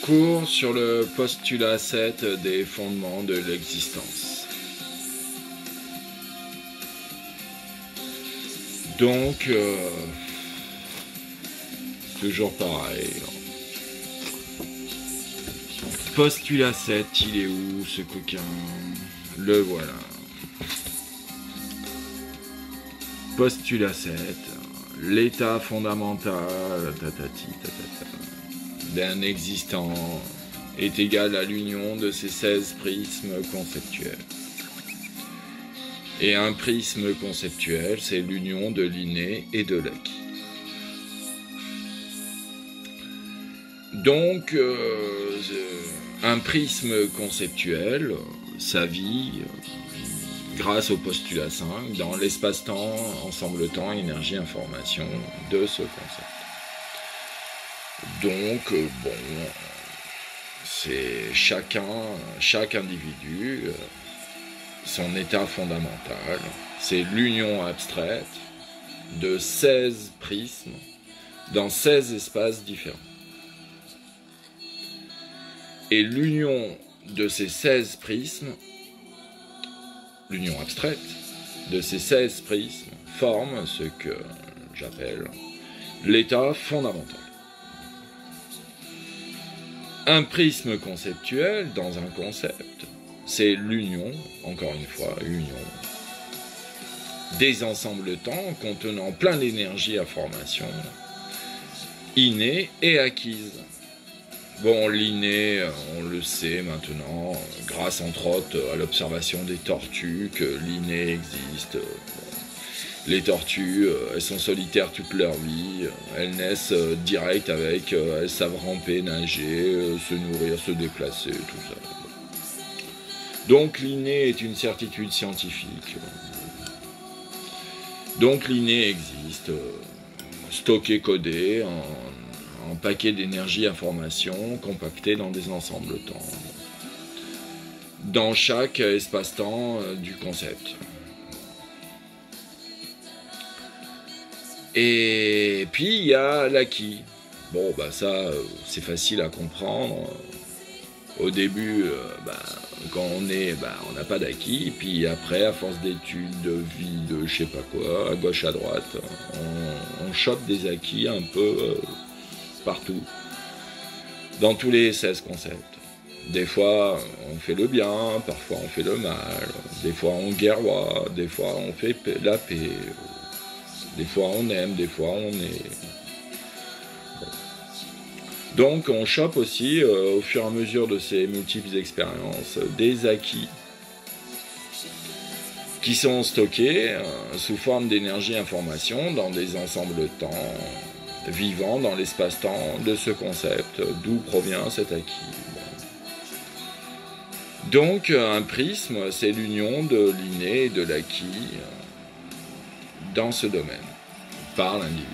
Cours sur le postulat 7 des fondements de l'existence. Donc, toujours pareil. Postulat 7, il est où ce coquin? Le voilà. Postulat 7, l'état fondamental d'un existant est égal à l'union de ces 16 prismes conceptuels. Et un prisme conceptuel, c'est l'union de l'inné et de l'acquis. Donc, un prisme conceptuel, sa vie, grâce au postulat 5, dans l'espace-temps, ensemble-temps, énergie, information de ce concept. Donc, bon, c'est chaque individu, son état fondamental, c'est l'union abstraite de 16 prismes dans 16 espaces différents. Et l'union de ces 16 prismes, l'union abstraite de ces 16 prismes, forme ce que j'appelle l'état fondamental. Un prisme conceptuel dans un concept, c'est l'union, encore une fois, union, des ensembles-temps contenant plein d'énergie à formation, innée et acquise. Bon, l'inné, on le sait maintenant, grâce entre autres à l'observation des tortues, que l'inné existe. Les tortues, elles sont solitaires toute leur vie, elles naissent direct avec, elles savent ramper, nager, se nourrir, se déplacer, tout ça. Donc l'inné est une certitude scientifique. Donc l'inné existe, stocké, codé, en paquets d'énergie information, compacté dans des ensembles-temps. Dans chaque espace-temps du concept. Et puis il y a l'acquis. Bon, bah ça, c'est facile à comprendre. Au début, quand on est, on n'a pas d'acquis. Puis après, à force d'études, de vie, de je sais pas quoi, à gauche, à droite, on chope des acquis un peu partout. Dans tous les 16 concepts. Des fois, on fait le bien, parfois on fait le mal. Des fois, on guerroie, des fois, on fait la paix. Des fois on aime, des fois on est... Donc on chope aussi, au fur et à mesure de ces multiples expériences, des acquis qui sont stockés sous forme d'énergie information dans des ensembles-temps vivants dans l'espace-temps de ce concept, d'où provient cet acquis. Donc un prisme, c'est l'union de l'inné et de l'acquis dans ce domaine, par l'individu.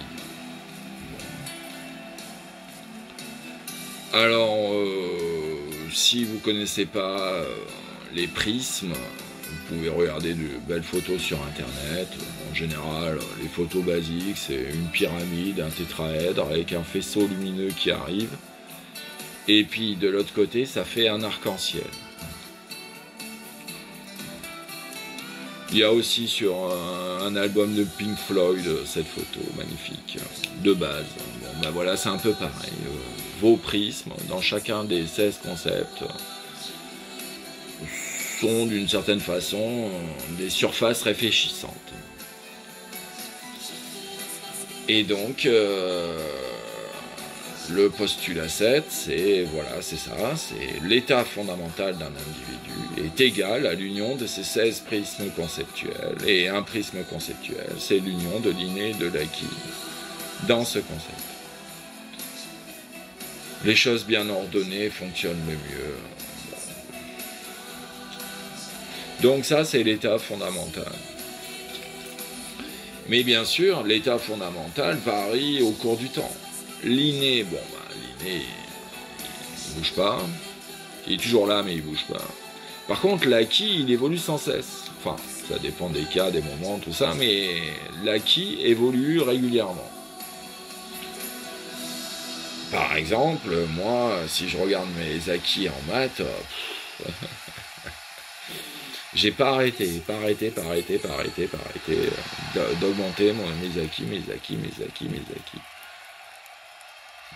Alors, si vous ne connaissez pas les prismes, vous pouvez regarder de belles photos sur internet. En général, les photos basiques, c'est une pyramide, un tétraèdre avec un faisceau lumineux qui arrive. Et puis de l'autre côté, ça fait un arc-en-ciel. Il y a aussi sur un album de Pink Floyd cette photo magnifique, de base. Bon, voilà, c'est un peu pareil. Vos prismes, dans chacun des 16 concepts, sont d'une certaine façon des surfaces réfléchissantes. Et donc, le postulat 7, c'est ça, c'est l'état fondamental d'un individu est égal à l'union de ces 16 prismes conceptuels. Et un prisme conceptuel, c'est l'union de l'inné et de l'acquis dans ce concept. Les choses bien ordonnées fonctionnent le mieux. Donc ça, c'est l'état fondamental. Mais bien sûr, l'état fondamental varie au cours du temps. L'inné, l'inné, il bouge pas. Il est toujours là, mais il bouge pas. Par contre, l'acquis, il évolue sans cesse. Enfin, ça dépend des cas, des moments, tout ça, mais l'acquis évolue régulièrement. Par exemple, moi, si je regarde mes acquis en maths, j'ai pas arrêté d'augmenter mes acquis.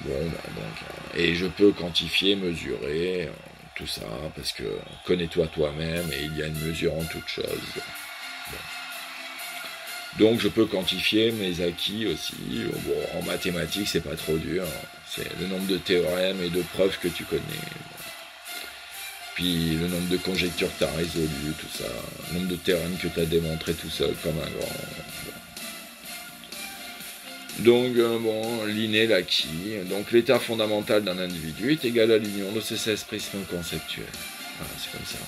Bon, bah donc, et je peux quantifier, mesurer, tout ça, parce que connais-toi toi-même et il y a une mesure en toute chose. Bon. Donc je peux quantifier mes acquis aussi. Bon, en mathématiques, c'est pas trop dur. C'est le nombre de théorèmes et de preuves que tu connais. Puis le nombre de conjectures que tu as résolues, tout ça. Le nombre de théorèmes que tu as démontré tout seul comme un grand. Donc, bon, l'inné, l'acquis. Donc, l'état fondamental d'un individu est égal à l'union de ses 16 prismes conceptuels. Voilà, c'est comme ça.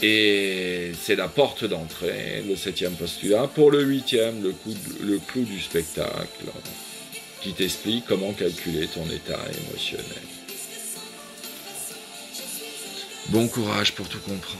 Et c'est la porte d'entrée, le 7e postulat. Pour le 8e, le clou du spectacle, qui t'explique comment calculer ton état émotionnel. Bon courage pour tout comprendre.